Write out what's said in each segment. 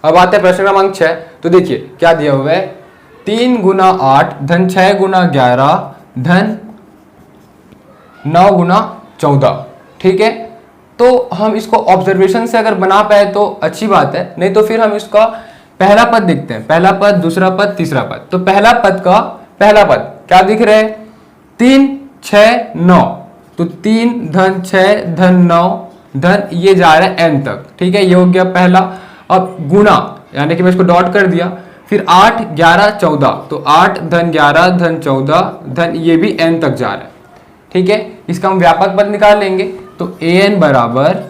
अब आते हैं प्रश्न क्रमांक 6। तो देखिए क्या दिया हुआ है, 3 गुना 8 धन 6 गुना 11 धन 9 गुना 14। ठीक है, तो हम इसको ऑब्जर्वेशन से अगर बना पाए तो अच्छी बात है, नहीं तो फिर हम इसका पहला पद देखते हैं, पहला पद, दूसरा पद, तीसरा पद। तो पहला पद का पहला पद क्या दिख रहा है, 3 6 9, तो 3 धन 6 धन 9 धन ये जा रहा है n तक। ठीक है, ये हो गया पहला। अब गुणा यानी कि मैं इसको डॉट कर दिया, फिर 8 11 14, तो 8 धन 11 धन 14 धन ये भी n तक जा रहा है। ठीक है, इसका हम व्यापक पद निकाल लेंगे। तो an बराबर,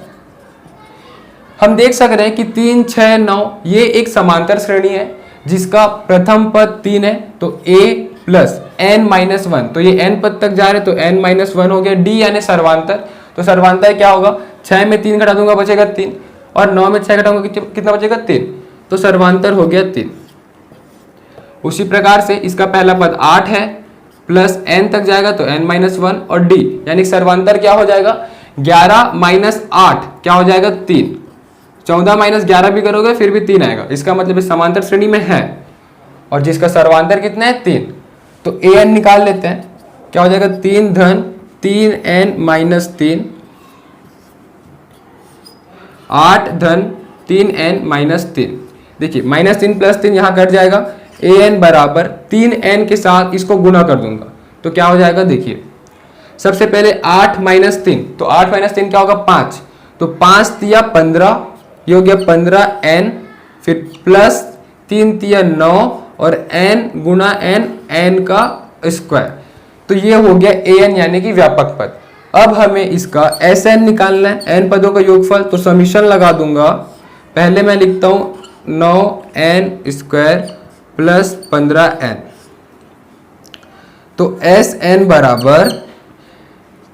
हम देख सक रहे हैं कि 3 6 9 ये एक समांतर श्रेणी है जिसका प्रथम पद 3 है, तो a प्लस n माइनस 1, तो ये n पद तक जा रहे, तो n माइनस 1 हो गया। d यानी सर्वांतर, तो सर्वांतर क्या होगा, 6 में 3 घटा दूंगा बचेगा 3, और 9 में 6 घटाऊंगा कितना बचेगा 3, तो सर्वांतर हो गया 3। उसी प्रकार से इसका पहला पद 8 है, प्लस n तक जाएगा तो n माइनस 1, और d यानी सर्वांतर क्या हो जाएगा, 11 माइनस 8 क्या हो जाएगा 3, 14 माइनस 11 भी करोगे फिर भी 3 आएगा, इसका मतलब इस समांतर श्रेणी में है, और जिसका सर्वांतर कितना है 3। तो an निकाल लेते हैं, क्या हो जाएगा 3 धन 3n माइनस 3, 8 धन 3n माइनस 3। देखिए माइनस 3 प्लस 3 यहाँ कट जाएगा, an बराबर 3n के साथ इसको गुना कर दूंगा, तो क्या हो जाएगा, देखिए सबसे पहले 8 माइनस 3, तो 8 माइनस 3 क्या होगा 5, तो 5 तिया 15, ये हो गया 15n, फिर प्लस 3 तिया 9, और n गुना n का स्क्वायर, तो ये हो गया an यानी कि व्यापक पद। अब हमें इसका Sn निकालना है, n पदों का योगफल, तो समीशन लगा दूंगा। पहले मैं लिखता हूं 9n स्क्वायर प्लस 15n, तो Sn बराबर,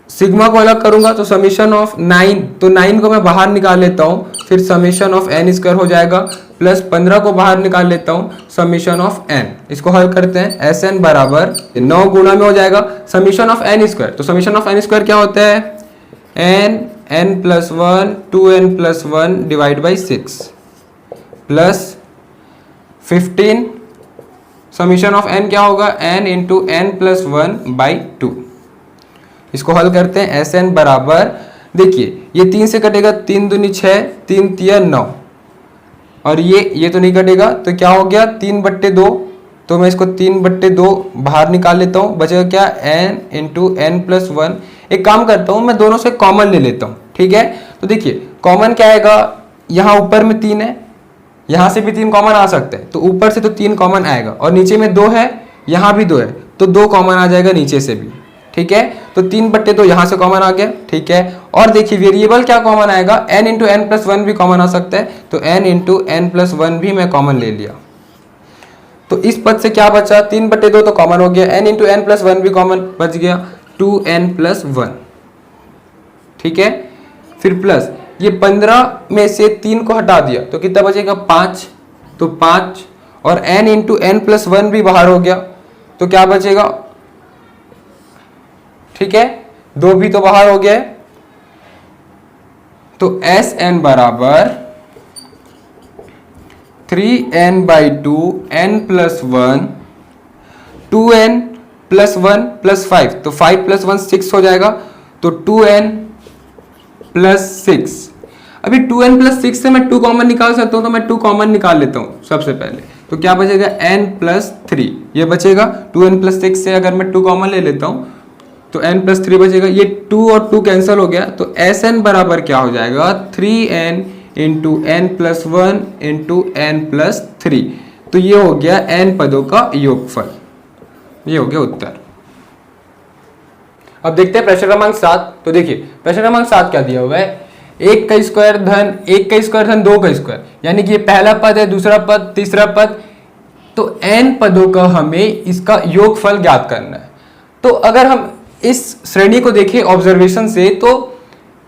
सिग्मा को अलग करूंगा तो समीशन ऑफ 9, तो 9 को मैं बाहर निकाल लेता हूं, फिर समीशन ऑफ n स्क्वायर हो जाएगा, प्लस 15 को बाहर निकाल लेता हूं, समीशन ऑफ n। इसको हल करते हैं, Sn बराबर 9 गुणा में हो जाएगा समीशन ऑफ n स्क्वायर, तो समीशन ऑफ n स्क्वायर क्या होता है, n plus 1 2n plus 1 divide by 6 plus 15, summation of n क्या होगा, n into n plus 1 by 2। इसको हल करते हैं, Sn बराबर, देखिए ये 3 से कटेगा, 3 दूनी 6, 3 तिया 9, और ये तो नहीं कटेगा, तो क्या हो गया 3/2, तो मैं इसको 3/2 बाहर निकाल लेता हूँ, बचेगा क्या n इंटू n प्लस 1। एक काम करता हूँ, मैं दोनों से कॉमन ले लेता हूँ। ठीक है, तो देखिए कॉमन क्या आएगा, यहाँ ऊपर में 3 है, यहाँ से भी 3 कॉमन आ सकते हैं, तो ऊपर से तो 3 कॉमन आएगा, और नीचे में 2 है, यहाँ भी 2 है, तो 2 कॉमन आ जाएगा नीचे से भी। ठीक है, तो 3/2 यहाँ से कॉमन आ गया। ठीक है, और देखिए वेरिएबल क्या कॉमन आएगा, n इंटू n प्लस 1 भी कॉमन आ सकता है, तो n इंटू n प्लस 1 भी मैं कॉमन ले लिया। तो इस पद से क्या बचा, 3/2 तो कॉमन हो गया, n इंटू n प्लस 1 भी कॉमन बच गया, 2n प्लस 1। ठीक है, फिर प्लस ये 15 में से 3 को हटा दिया तो कितना बचेगा 5, तो 5, और n इंटू n प्लस 1 भी बाहर हो गया, तो क्या बचेगा, ठीक है 2 भी तो बाहर हो गया, तो Sn बराबर 3n by 2 n plus 1, 2n plus 1 plus 5, तो 5 प्लस 1 6 हो जाएगा, तो 2n प्लस 6। अभी 2n प्लस 6 से मैं 2 कॉमन निकाल सकता हूं, तो मैं 2 कॉमन निकाल लेता हूं सबसे पहले, तो क्या बचेगा n प्लस 3, ये बचेगा 2n प्लस 6 से अगर मैं 2 कॉमन ले लेता हूं तो n प्लस 3 बचेगा, ये 2 और 2 कैंसिल हो गया, तो Sn बराबर क्या हो जाएगा 3n into n plus 1 into n plus 3, तो ये हो गया n पदों का योगफल, ये हो गया उत्तर। अब देखते हैं प्रश्न क्रमांक 7। तो देखिए प्रश्न क्रमांक 7 क्या दिया हुआ है, 1 का स्क्वायर धन 1 का स्क्वायर धन 2 का स्क्वायर, यानी कि ये पहला पद है, दूसरा पद, तीसरा पद, तो n पदों का हमें इसका योगफल ज्ञात करना है। तो अगर हम इस श्रेणी को देखें ऑब्जर्वेशन से, तो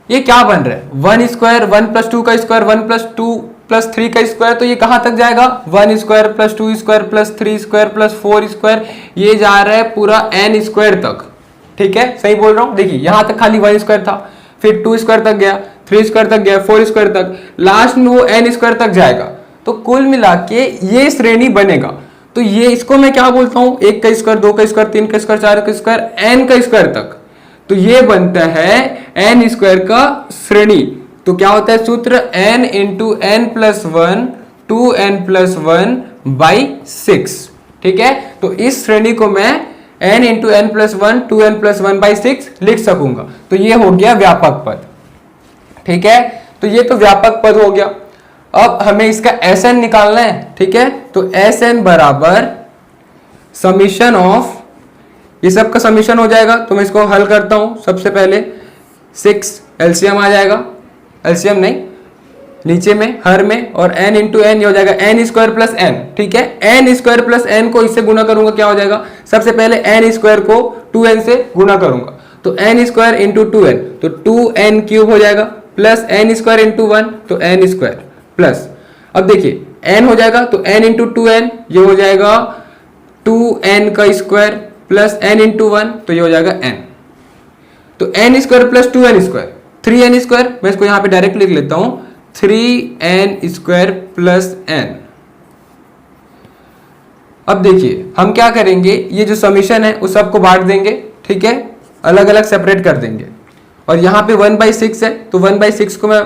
ये क्या बन रहा है, 1 स्क्वायर 1 प्लस 2 का स्क्वायर 1 प्लस 2 प्लस 3 का स्क्वायर, तो ये कहां तक जाएगा 1 square plus 2 square plus 3 square plus 4 square, ये जा रहा है पूरा n स्क्वायर तक। ठीक है, सही बोल रहा हूं, देखिए यहां तक खाली 1 स्क्वायर था, फिर 2 स्क्वायर तक गया, 3 स्क्वायर तक गया, 4 स्क्वायर तक, लास्ट में वो n स्क्वायर तक जाएगा। तो कुल मिला के ये श्रेणी बनेगा। तो ये इसको मैं क्या बोलता हूं, 1 का स्क्वायर, 2 का स्क्वायर, 3 का स्क्वायर, 4 का स्क्वायर, n का स्क्वायर तक। तो ये बनता है n स्क्वायर का श्रेणी। तो क्या होता है सूत्र, n into n plus 1 2n plus 1 by 6। ठीक है, तो इस श्रेणी को मैं n into n plus 1 2n plus 1 by 6 लिख सकूंगा। तो ये हो गया व्यापक पद। ठीक है, तो ये तो व्यापक पद हो गया। अब हमें इसका Sn निकालना है। ठीक है, तो Sn बराबर समीशन ऑफ, ये सब का समीशन हो जाएगा। तो मैं इसको हल करता हूं। सबसे पहले 6 एलसीएम आ जाएगा, एलसीएम नहीं, नीचे में हर में, और n इंटू एन हो जाएगा n स्क्वायर प्लस एन। ठीक है, n स्क्वायर प्लस एन को इससे गुना करूंगा, क्या हो जाएगा, सबसे पहले n स्क्वायर को 2n से गुना करूंगा, तो n स्क्वायर इंटू 2n, तो 2n क्यूब हो जाएगा, प्लस n स्क्वायर इंटू 1, तो n स्क्वायर प्लस, अब देखिए n हो जाएगा तो n इंटू 2n, ये हो जाएगा 2n का स्क्वायर प्लस n इंटू 1, तो ये हो जाएगा n, तो n square plus 2n square 3n square, मैं इसको यहां पे डायरेक्ट लिख लेता हूं 3n स्क्वायर प्लस n। अब देखिए हम क्या करेंगे, ये जो समीशन है उस सबको बांट देंगे। ठीक है, अलग अलग सेपरेट कर देंगे, और यहां पे 1/6 है, तो 1/6 को मैं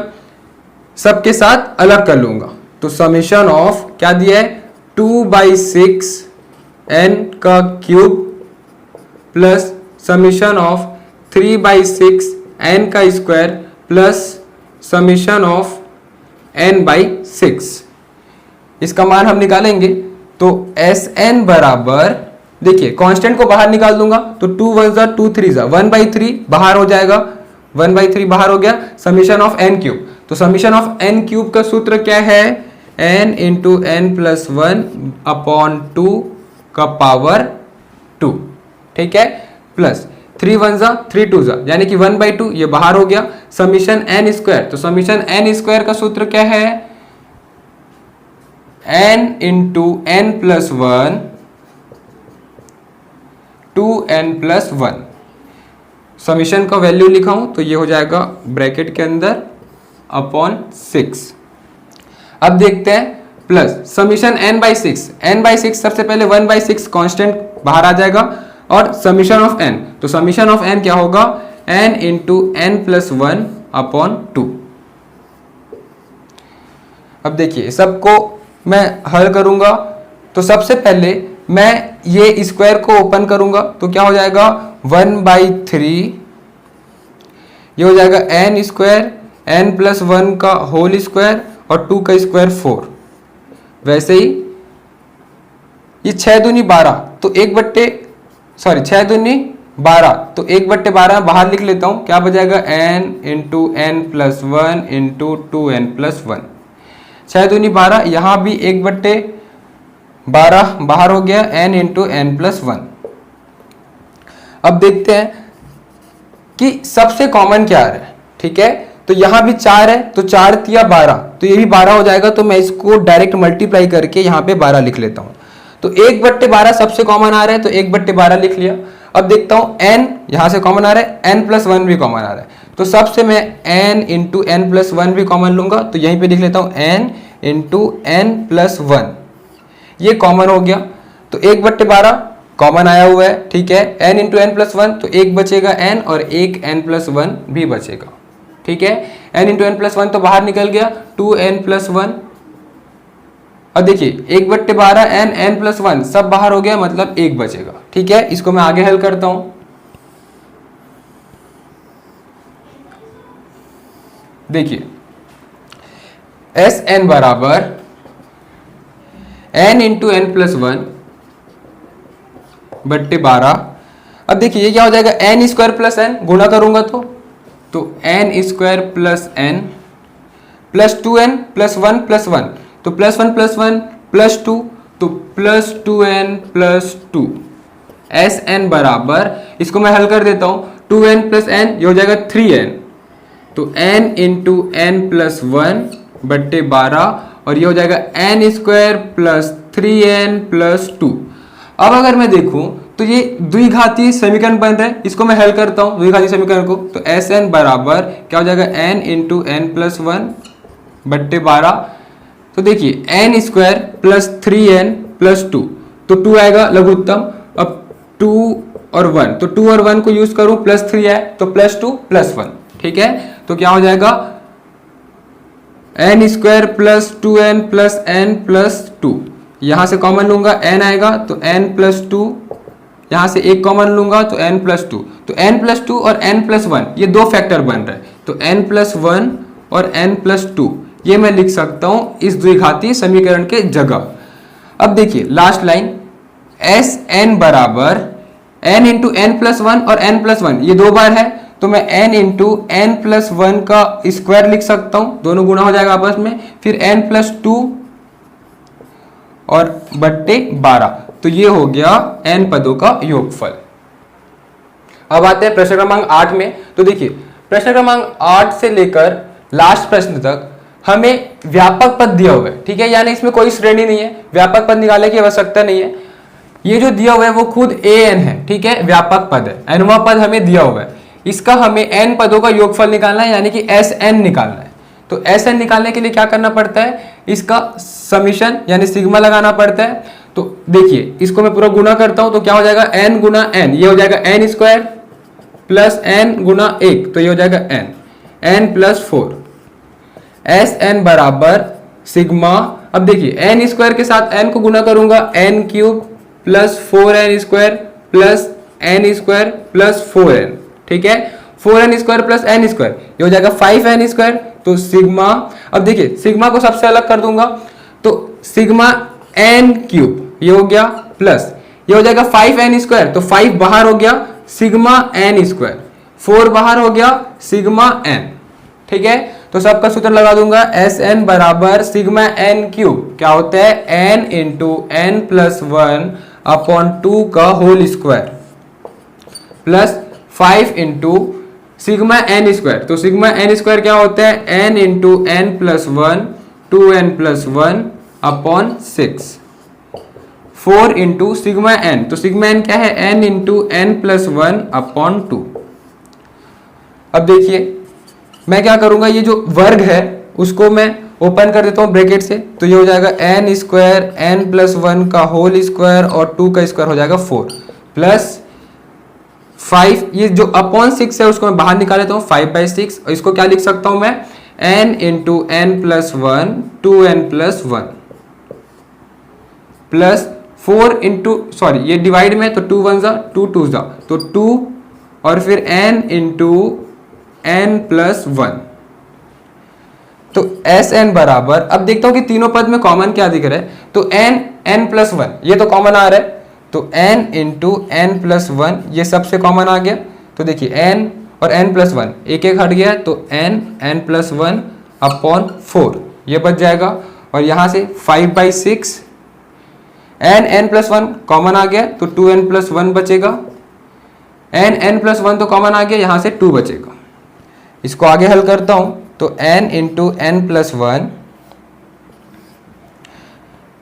सबके साथ अलग कर लूंगा। तो समीशन ऑफ क्या दिया है, 2/6 n का cube plus summation of 3/6 n का square plus summation of n/6। इसका मान हम निकालेंगे, तो Sn बराबर, देखिए कांस्टेंट को बाहर निकाल दूंगा, तो 2 1 जा 2 3 जा 1/3 बाहर हो जाएगा, 1/3 बाहर हो गया, समीशन ऑफ n क्यूब। तो समीशन ऑफ n क्यूब का सूत्र क्या है, n into n plus 1 upon 2 का पावर 2। ठीक है, प्लस 3 1 जा 3 2 जा, यानी कि 1/2 ये बाहर हो गया, समीशन n स्क्वायर, तो समीशन n स्क्वायर का सूत्र क्या है, n into n plus 1 2n plus 1। Summation का वैल्यू लिखा हूं तो ये हो जाएगा ब्रैकेट के अंदर अपॉन 6। अब देखते हैं प्लस समीशन n/6, n/6 सबसे पहले 1/6 कांस्टेंट बाहर आ जाएगा, और समीशन ऑफ n, तो समीशन ऑफ n क्या होगा, n into n plus 1 upon 2। अब देखिए सबको मैं हल करूंगा, तो सबसे पहले मैं ये स्क्वायर को ओपन करूंगा, तो क्या हो जाएगा 1/3, ये हो जाएगा n स्क्वायर, n प्लस 1 का होल स्क्वायर और 2 का स्क्वायर 4। वैसे ही ये 6 दूनी 12, तो 6 दूनी 12, तो 1/12 बाहर लिख लेता हूं, क्या बचेगा n into n plus 1 into 2n plus 1। 6 दूनी 12, यहां भी 1/12 बाहर हो गया, n इंटू n प्लस 1। अब देखते हैं कि सबसे कॉमन क्या आ रहा है। ठीक है, तो यहां भी 4 है, तो 4 तिया 12, तो ये भी 12 हो जाएगा, तो मैं इसको डायरेक्ट मल्टीप्लाई करके यहां पे 12 लिख लेता हूं। तो 1/12 सबसे कॉमन आ रहा है, तो 1/12 लिख लिया। अब देखता हूं n यहां से कॉमन आ रहा है, n प्लस 1 भी कॉमन आ रहा है, तो सबसे मैं n इंटू n प्लस 1 भी कॉमन लूंगा, तो यहीं पे लिख लेता हूं n इंटू n प्लस 1, ये कॉमन हो गया। तो 1/12 कॉमन आया हुआ है। ठीक है, n इंटू n प्लस 1, तो एक बचेगा n और एक n प्लस 1 भी बचेगा। ठीक है, n इंटू n प्लस 1 तो बाहर निकल गया, 2n प्लस 1। अब देखिए 1/12 n प्लस 1 सब बाहर हो गया, मतलब 1 बचेगा। ठीक है, इसको मैं आगे हल करता हूं। देखिए Sn बराबर n इंटू n प्लस 1/12। अब देखिए ये क्या हो जाएगा, n स्क्वायर प्लस n, गुणा करूंगा तो n square plus n plus 2n plus 1 plus 1, तो प्लस 1 प्लस 1 प्लस 2, तो प्लस 2n प्लस 2। Sn बराबर, इसको मैं हल कर देता हूं, 2n प्लस n ये हो जाएगा 3n, तो n इंटू n प्लस 1/12, और ये हो जाएगा n square plus 3n plus 2। अब अगर मैं देखूं तो ये द्विघाती समीकरण बन रहा है, इसको मैं हल करता हूं द्विघाती समीकरण को, तो Sn बराबर क्या हो जाएगा, n इंटू n प्लस 1/12, तो देखिए N square plus 3n plus 2, तो 2 आएगा लघुत्तम। अब 2 और 1, तो 2 और 1 को यूज करूं, प्लस 3 है तो प्लस 2 प्लस 1, ठीक है। तो क्या हो जाएगा n square plus 2n plus n plus 2, यहां से कॉमन लूंगा n आएगा तो n प्लस 2, यहां से एक कॉमन लूंगा तो n प्लस 2, तो n प्लस 2 और n प्लस 1 ये दो फैक्टर बन रहे हैं, तो n प्लस 1 और n प्लस 2 ये मैं लिख सकता हूं इस द्विघातीय समीकरण के जगह। अब देखिए लास्ट लाइन, एस एन बराबर n इंटू एन प्लस 1 और n प्लस 1 ये दो बार है, तो मैं n इंटू एन प्लस 1 का स्क्वायर लिख सकता हूं, दोनों गुणा हो जाएगा आपस में, फिर n प्लस 2 और बट्टे 12, तो ये हो गया n पदों का योगफल। अब आते हैं प्रश्न क्रमांक 8 में। तो देखिए प्रश्न क्रमांक 8 से लेकर लास्ट प्रश्न तक हमें व्यापक पद दिया हुआ है, ठीक है, यानी इसमें कोई श्रेणी नहीं है, व्यापक पद निकालने की आवश्यकता नहीं है। ये जो दिया हुआ है वो खुद an है, ठीक है, व्यापक पद है, nवां पद हमें दिया हुआ है, इसका हमें n पदों का योगफल निकालना है, यानी कि Sn निकालना है। तो Sn निकालने के लिए क्या करना पड़ता है, इसका समीशन यानी सिग्मा लगाना पड़ता है। तो देखिए इसको मैं पूरा गुना करता हूं तो क्या हो जाएगा n गुना n, ये हो जाएगा n स्क्वायर प्लस n गुना 1, तो ये हो जाएगा n प्लस 4। Sn बराबर सिग्मा, अब देखिए n स्क्वायर के साथ n को गुना करूंगा n cube plus 4n square plus n square plus 4n, ठीक है, 4n square plus n square ये हो जाएगा 5n स्क्वायर। तो सिग्मा, अब देखिए सिग्मा को सबसे अलग कर दूंगा तो सिग्मा n क्यूब ये हो गया प्लस ये हो जाएगा 5n स्क्वायर, तो 5 बाहर हो गया सिग्मा n स्क्वायर, 4 बाहर हो गया सिग्मा n, ठीक है। तो सबका सूत्र लगा दूंगा, Sn बराबर सिग्मा n क्यूब क्या होता है n into n plus 1 upon 2 का whole square plus 5 into sigma n square, तो सिग्मा n स्क्वायर क्या होता है n into n plus 1 2n plus 1 upon 6, 4 into sigma n, तो सिग्मा n क्या है n into n plus 1 upon 2। अब देखिए मैं क्या करूंगा, ये जो वर्ग है उसको मैं ओपन कर देता हूं ब्रैकेट से, तो ये हो जाएगा n स्क्वायर n प्लस 1 का होल स्क्वायर और 2 का स्क्वायर हो जाएगा 4 प्लस 5, ये जो अपॉन 6 है उसको मैं बाहर निकाल लेता हूँ 5/6, और इसको क्या लिख सकता हूं मैं n into n plus 1 2n plus 1 plus 4 into sorry ये डिवाइड में, तो 2 1 जा 2 2 जा तो 2 और फिर n इंटू n प्लस 1, तो Sn बराबर, अब देखता हूं कि तीनों पद में कॉमन क्या दिख रहा है, तो n प्लस 1 ये तो कॉमन आ रहा है, तो n इंटू n प्लस 1 ये सबसे कॉमन आ गया, तो देखिए n और n प्लस 1 एक एक हट गया, तो n प्लस 1 अपॉन 4 ये बच जाएगा, और यहाँ से 5/6 n प्लस 1 कॉमन आ गया तो 2n प्लस 1 बचेगा, n प्लस 1 तो कॉमन आ गया, यहाँ से 2 बचेगा। इसको आगे हल करता हूं तो n इंटू n प्लस 1,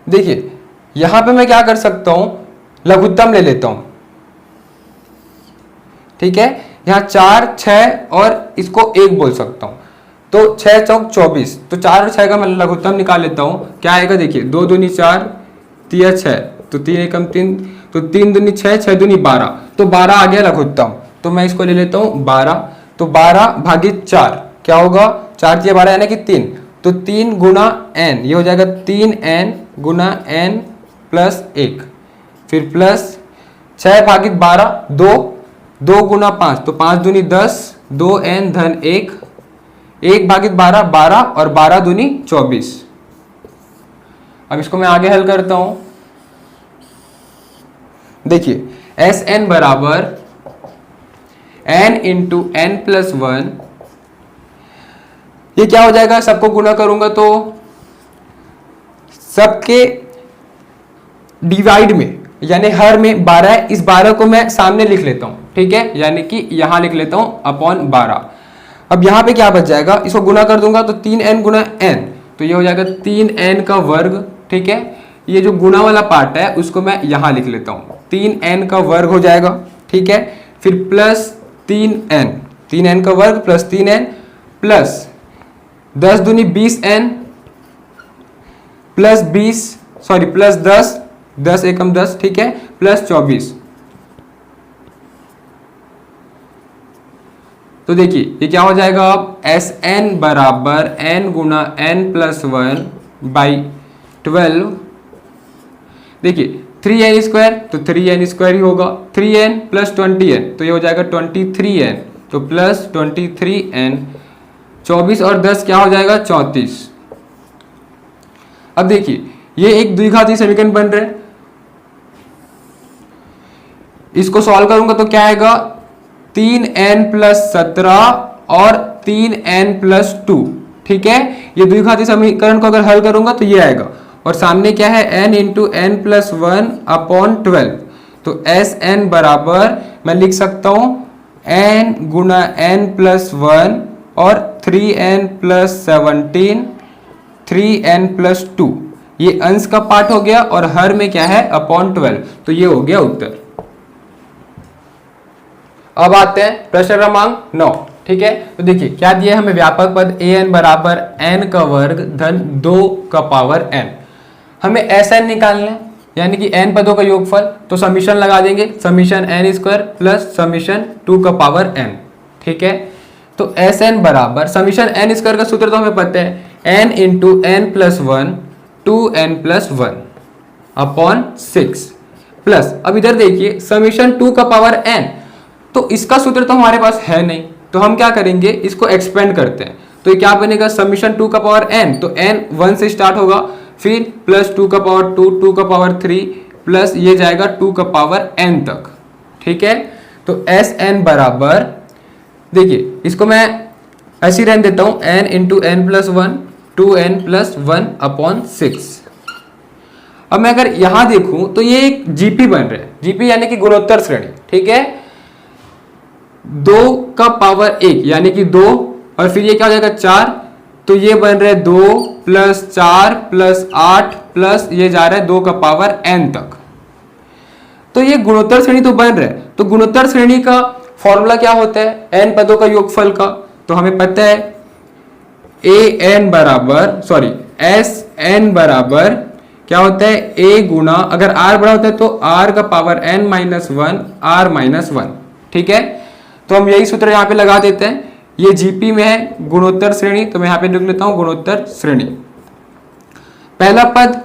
देखिए यहां पे मैं क्या कर सकता हूं, लघुत्तम ले लेता हूं, ठीक है, यहां 4 6 और इसको 1 बोल सकता हूं, तो 6 चौक 24, तो 4 और 6 का मैं लघुत्तम निकाल लेता हूं, क्या आएगा देखिए 2 दूनी 4 3 6, तो 3 एकम 3, तो 3 दूनी 6 6 दूनी 12, तो 12 आ गया लघुत्तम, तो मैं इसको ले लेता हूं 12, तो 12 भागित 4 क्या होगा 4 3 12 यानी कि 3, तो 3 गुना n ये हो जाएगा 3n गुना n प्लस 1, फिर प्लस 6 भागित 12 2 2 गुना 5, तो 5 दूनी 10 2n धन 1 1 भागित 12 12 और 12 दूनी 24। अब इसको मैं आगे हल करता हूं, देखिए Sn बराबर n इंटू n प्लस 1, ये क्या हो जाएगा, सबको गुना करूंगा तो सबके डिवाइड में यानी हर में 12 है, इस 12 को मैं सामने लिख लेता हूं, ठीक है, यानी कि यहां लिख लेता हूं अपॉन 12। अब यहां पे क्या बच जाएगा, इसको गुना कर दूंगा तो 3n गुना n, तो ये हो जाएगा 3n का वर्ग, ठीक है, ये जो गुना वाला पार्ट है उसको मैं यहां लिख लेता हूं, 3n का वर्ग हो जाएगा, ठीक है, फिर प्लस 3n का वर्ग प्लस 3n प्लस 10 दूनी 20n, प्लस 20 सॉरी प्लस 10, 10 एकम 10, ठीक है, प्लस 24। तो देखिए ये क्या हो जाएगा अब, एस एन बराबर एन गुना एन प्लस 1 बाई 12। देखिए 3n स्क्वायर तो 3n स्क्वायर ही होगा, 3n प्लस 20n तो ये हो जाएगा 23n, तो प्लस 23n, 24 और 10 क्या हो जाएगा 34। अब देखिए ये एक द्विघाती समीकरण बन रहे हैं, इसको सॉल्व करूंगा तो क्या आएगा 3n प्लस 17 और 3n प्लस 2, ठीक है। ये द्विघाती समीकरण को अगर हल करूंगा तो ये आएगा, और सामने क्या है n into n plus 1 upon 12। तो एस एन बराबर मैं लिख सकता हूं n गुना n प्लस 1 और 3n प्लस 17, 3n प्लस 2, ये अंश का पार्ट हो गया और हर में क्या है अपॉन 12, तो ये हो गया उत्तर। अब आते हैं प्रश्न क्रमांक 9, ठीक है। तो देखिए क्या दिया हमें, व्यापक पद ए एन बराबर n का वर्ग धन 2 का पावर n। हमें एस एन निकालना है, यानी कि n पदों का योगफल, तो समीशन लगा देंगे, summation n square plus summation 2 का पावर n, ठीक है। तो एस एन बराबर समीशन n स्क्वायर का सूत्र तो हमें पता है n into n plus 1 2n plus 1 upon 6 plus, अब इधर देखिए समीशन 2 का पावर n, तो इसका सूत्र तो हमारे पास है नहीं, तो हम क्या करेंगे इसको एक्सपेंड करते हैं। तो ये क्या बनेगा समीशन 2 का पावर n, तो n 1 से स्टार्ट होगा, फिर प्लस 2 का पावर 2, 2 का पावर 3 प्लस ये जाएगा 2 का पावर n तक, ठीक है। तो एस एन बराबर, देखिए इसको मैं ऐसे रहने देता हूं n into n plus 1 2n plus 1 upon 6। अब मैं अगर यहां देखूं तो ये एक जीपी बन रहा है, जीपी यानी कि गुणोत्तर श्रेणी, ठीक है। 2 का पावर 1 यानी कि 2, और फिर ये क्या हो जाएगा 4, तो ये बन रहा है 2 प्लस 4 प्लस 8 प्लस ये जा रहा है 2 का पावर n तक। तो ये गुणोत्तर श्रेणी तो बन रहा है, तो गुणोत्तर श्रेणी का फॉर्मूला क्या होता है n पदों का योगफल का, तो हमें पता है ए एन बराबर सॉरी एस एन बराबर क्या होता है a गुना, अगर r बड़ा होता है तो r का power n minus 1 r minus 1, ठीक है। तो हम यही सूत्र यहाँ पे लगा देते हैं, ये जीपी में है गुणोत्तर श्रेणी, तो मैं यहाँ पे लिख लेता हूँ गुणोत्तर श्रेणी। पहला पद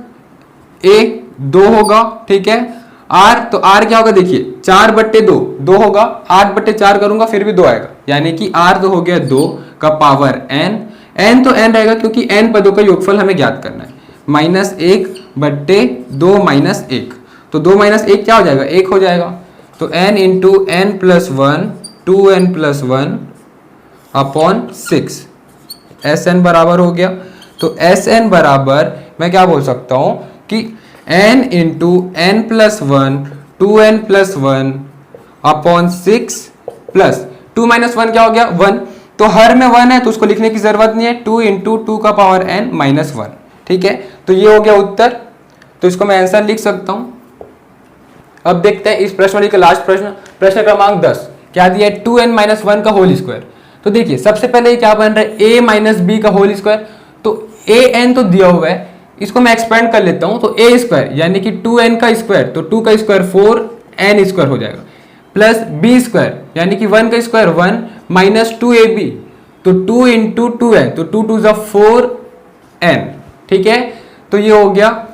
a 2 होगा, ठीक है। r, तो r क्या होगा देखिए 4/2 2 होगा, 8/4 करूंगा फिर भी 2 आएगा, यानी कि r तो हो गया 2 का पावर n, n तो n रहेगा क्योंकि n पदों का योगफल हमें ज्ञात करना है, -1/2 माइनस 1, तो 2 माइनस 1 क्या हो जाएगा 1 हो जाएगा। तो n into n plus 1 2n plus 1 upon 6, S n बराबर हो गया। तो एस एन बराबर मैं क्या बोल सकता हूं कि n into n plus 1 2n plus 1 upon 6 plus 2 minus 1 क्या हो गया 1, तो हर में 1 है तो उसको लिखने की जरूरत नहीं है, 2 इंटू 2 का पावर n माइनस 1, ठीक है। तो ये हो गया उत्तर, तो इसको मैं आंसर लिख सकता हूं। अब देखते हैं इस प्रश्न का लास्ट प्रश्न, प्रश्न क्रमांक 10, क्या दिया है 2n माइनस 1 का होल स्क्वायर। तो देखिए सबसे पहले ये क्या बन रहा है a माइनस बी का होल स्क्वायर, तो a n तो दिया हुआ है, इसको मैं एक्सपेंड कर लेता हूं, तो a स्क्वायर यानी कि 2n का स्क्वायर, तो 2 का स्क्वायर 4n स्क्वायर हो जाएगा, प्लस b स्क्वायर यानी कि 1 का स्क्वायर 1 माइनस 2ab, तो 2 इंटू 2n, तो 2 2 ज़ा 4n, ठीक है। तो ये हो गया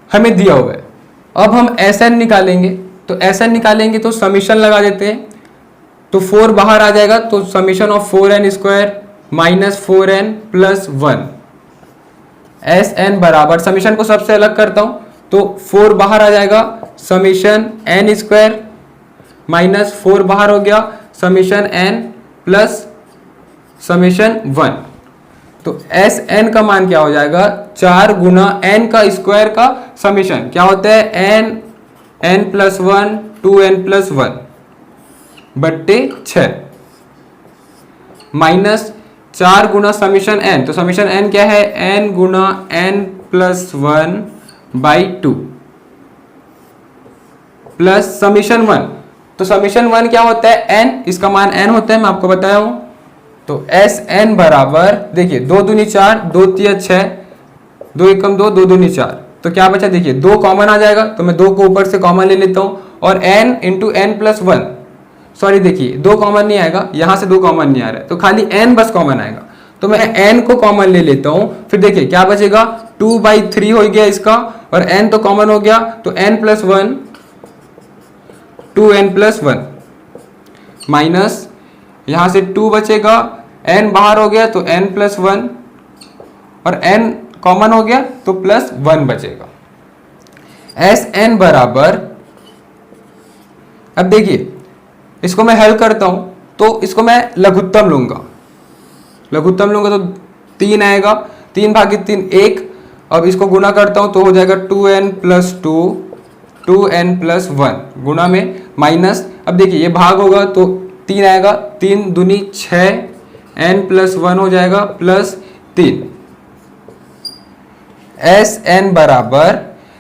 हमें दिया हुआ है। अब हम Sn निकालेंगे, तो Sn निकालेंगे तो समीशन लगा देते हैं, तो 4 बाहर आ जाएगा, तो summation of 4n square minus 4n plus 1, Sn बराबर, समीशन को सबसे अलग करता हूं तो 4 बाहर आ जाएगा, समीशन n स्क्वायर माइनस 4 बाहर हो गया, समीशन n प्लस समीशन 1, तो Sn का मान क्या हो जाएगा 4 गुना n का स्क्वायर का समीशन क्या होता है n प्लस 1 2n प्लस 1 बट्टे 6 माइनस 4 गुना समीशन n, तो समीशन n क्या है n Guna n plus 1 by 2 plus summation 1, तो समीशन 1 क्या होता है n, इसका मान n होता है, मैं आपको बताया हूं। तो एस एन बराबर देखिए 2 दूनी 4 2 तिया 6 2 एकम 2, 2 दूनी 4, तो क्या बचा देखिए 2 कॉमन आ जाएगा, तो मैं 2 को ऊपर से कॉमन ले लेता हूँ और n into n plus 1, sorry देखिए 2 कॉमन नहीं आएगा, यहाँ से 2 कॉमन नहीं आ रहा है, तो खाली n बस कॉमन आएगा, तो मैं n को कॉमन ले लेता हूँ। फिर देखिए क्या बचेगा 2/3 हो गया इसका, और n तो कॉमन हो गया, तो n plus 1 2n plus 1 minus यहाँ से 2 बचेगा, n बाहर हो गया तो n प्लस 1 और n कॉमन हो गया तो प्लस 1 बचेगा। Sn बराबर, अब देखिए इसको मैं हल करता हूं तो इसको मैं लघुत्तम लूंगा तो 3 आएगा, 3 भागित 3 1, अब इसको गुना करता हूं तो हो जाएगा 2n प्लस 2 2n प्लस 1 गुना में माइनस, अब देखिए ये भाग होगा तो 3 आएगा, 3 दूनी 6, n प्लस 1 हो जाएगा प्लस 3। Sn बराबर,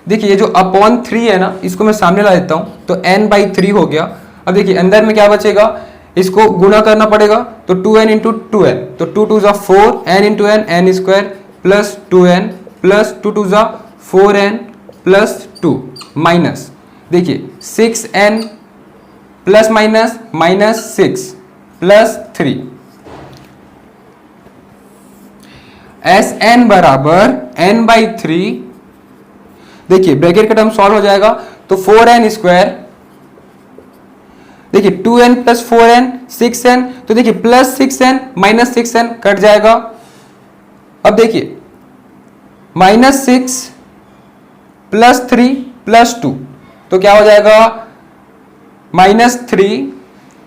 देखिए ये जो अपॉन 3 है ना, इसको मैं सामने ला देता हूं तो n/3 हो गया। अब देखिए अंदर में क्या बचेगा, इसको गुना करना पड़ेगा, तो 2n इंटू 2n, तो 2 2 = 4, n into n n square plus 2n plus 2 2 = 4n plus 2 minus देखिए 6n plus minus minus 6 plus 3। Sn बराबर n/3, देखिए ब्रैकेट का टर्म सॉल्व हो जाएगा तो 4n स्क्वायर, देखिए 2n प्लस 4n 6n, तो देखिए plus 6n minus 6n cut जाएगा। अब देखिए -6 प्लस 3 प्लस 2, तो क्या हो जाएगा -3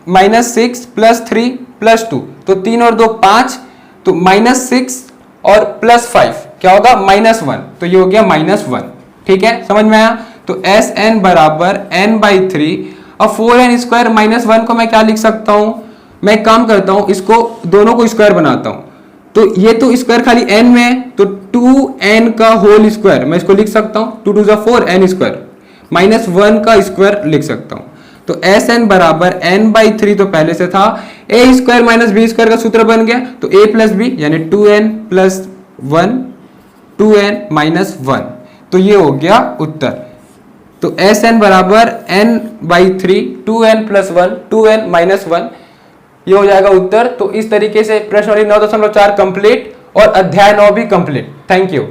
-6 प्लस 3 प्लस 2, तो 3 और 2 5, तो -6 और प्लस 5 क्या होगा -1, तो ये हो गया -1। ठीक है, समझ में आया। तो Sn बराबर n/3, अब 4n स्क्वायर माइनस 1 को मैं क्या लिख सकता हूं, मैं एक काम करता हूं, इसको दोनों को स्क्वायर बनाता हूं, तो ये तो स्क्वायर खाली n में है, तो 2n का होल स्क्वायर मैं इसको लिख सकता हूं, 2 2 = 4 n स्क्वायर माइनस 1 का स्क्वायर लिख सकता हूं। तो Sn बराबर n/3 तो पहले से था, a square minus b square का सूत्र बन गया, तो a प्लस b यानी 2n प्लस 1 2n माइनस 1, तो ये हो गया उत्तर। तो Sn बराबर n/3 2n plus 1 2n minus 1, ये हो जाएगा उत्तर। तो इस तरीके से प्रश्न 9.4 कंप्लीट और अध्याय 9 भी कंप्लीट। Thank you.